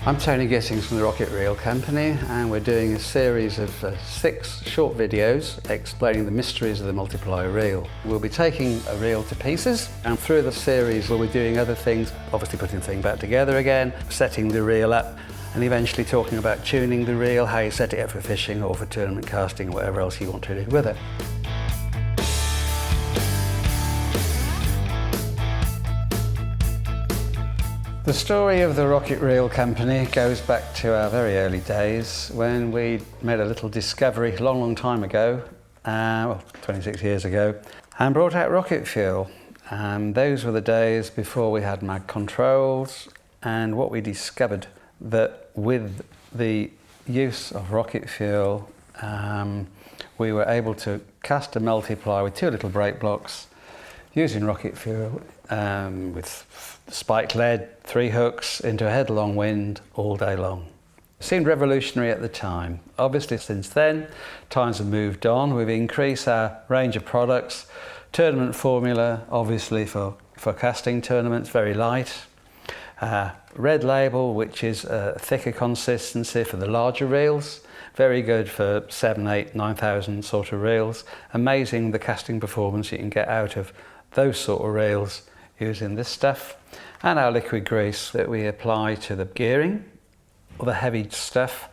I'm Tony Gittings from the Rocket Reel Company, and we're doing a series of 6 short videos explaining the mysteries of the multiply reel. We'll be taking a reel to pieces, and through the series we'll be doing other things, obviously putting the thing back together again, setting the reel up, and eventually talking about tuning the reel, how you set it up for fishing or for tournament casting or whatever else you want to do with it. The story of the Rocket Reel Company goes back to our very early days when we made a little discovery a long time ago, 26 years ago, and brought out rocket fuel. Those were the days before we had mag controls, and what we discovered that with the use of rocket fuel, we were able to cast a multiply with 2 little brake blocks using rocket fuel with spike lead, 3 hooks into a headlong wind all day long. It seemed revolutionary at the time. Obviously since then, times have moved on. We've increased our range of products. Tournament formula, obviously for casting tournaments, very light. Red Label, which is a thicker consistency for the larger reels. Very good for 7, 8, 9,000 sort of reels. Amazing the casting performance you can get out of those sort of reels using this stuff. And our liquid grease that we apply to the gearing. All the heavy stuff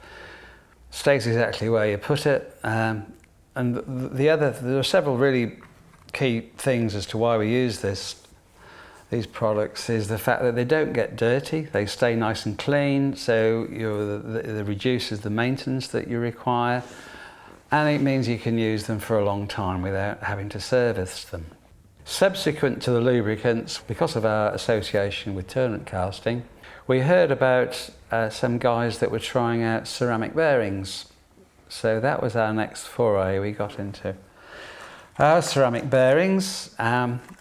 stays exactly where you put it. And there are several really key things as to why we use these products, is the fact that they don't get dirty, they stay nice and clean, so it reduces the maintenance that you require, and it means you can use them for a long time without having to service them. Subsequent to the lubricants, because of our association with tournament casting, we heard about some guys that were trying out ceramic bearings. So that was our next foray we got into. Ceramic bearings,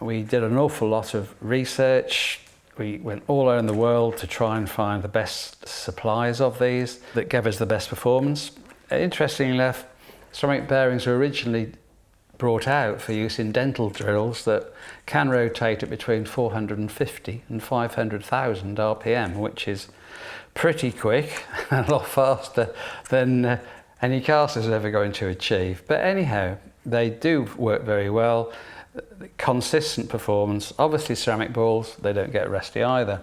we did an awful lot of research. We went all around the world to try and find the best suppliers of these that gave us the best performance. Interestingly enough, ceramic bearings were originally brought out for use in dental drills that can rotate at between 450 and 500,000 RPM, which is pretty quick and a lot faster than any caster is ever going to achieve. But anyhow, they do work very well. Consistent performance. Obviously ceramic balls, they don't get rusty either.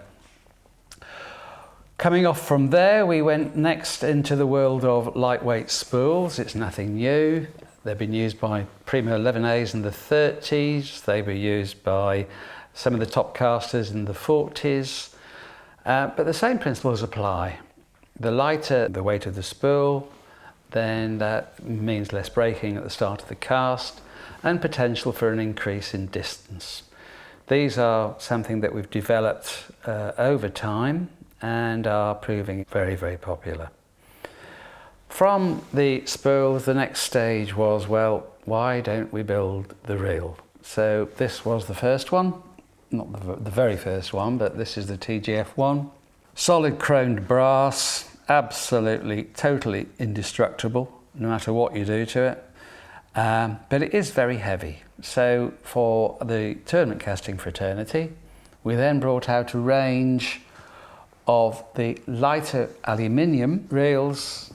Coming off from there, we went next into the world of lightweight spools. It's nothing new. They've been used by Primo 11As in the 30s. They were used by some of the top casters in the 40s. But the same principles apply. The lighter the weight of the spool, then that means less braking at the start of the cast and potential for an increase in distance. These are something that we've developed over time and are proving very, very popular. From the spools, the next stage was, well, why don't we build the reel? So this was the first one, not the very first one, but this is the TGF1. Solid chromed brass, absolutely, totally indestructible, no matter what you do to it. But it is very heavy. So for the tournament casting fraternity, we then brought out a range of the lighter aluminium reels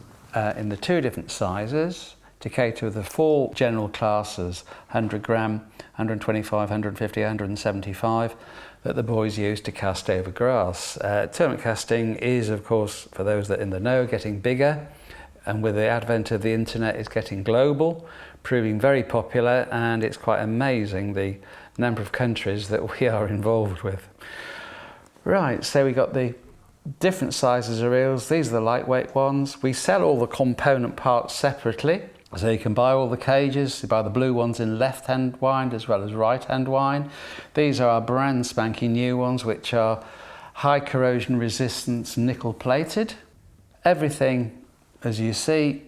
in the 2 different sizes to cater to the 4 general classes, 100 gram, 125, 150, 175, that the boys use to cast over grass. Tournament casting is, of course, for those that are in the know, getting bigger, and with the advent of the internet, it's getting global, proving very popular, and it's quite amazing the number of countries that we are involved with. Right, so we got the different sizes of reels. These are the lightweight ones. We sell all the component parts separately, so you can buy all the cages. You buy the blue ones in left-hand wind as well as right-hand wind. These are our brand spanking new ones, which are high corrosion resistance, nickel plated. Everything, as you see,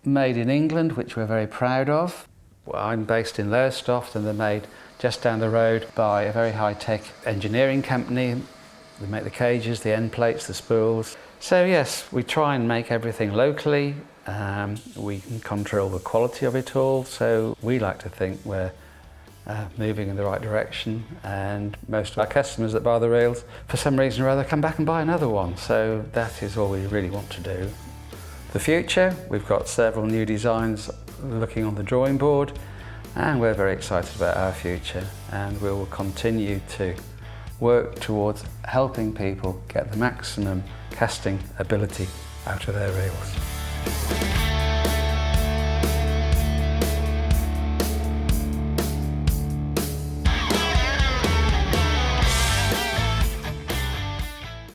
made in England, which we're very proud of. Well, I'm based in Lowestoft, and they're made just down the road by a very high-tech engineering company. We make the cages, the end plates, the spools. So yes, we try and make everything locally. We can control the quality of it all. So we like to think we're moving in the right direction, and most of our customers that buy the reels, for some reason or other, come back and buy another one. So that is all we really want to do. The future, we've got several new designs looking on the drawing board, and we're very excited about our future, and we will continue to work towards helping people get the maximum casting ability out of their reels.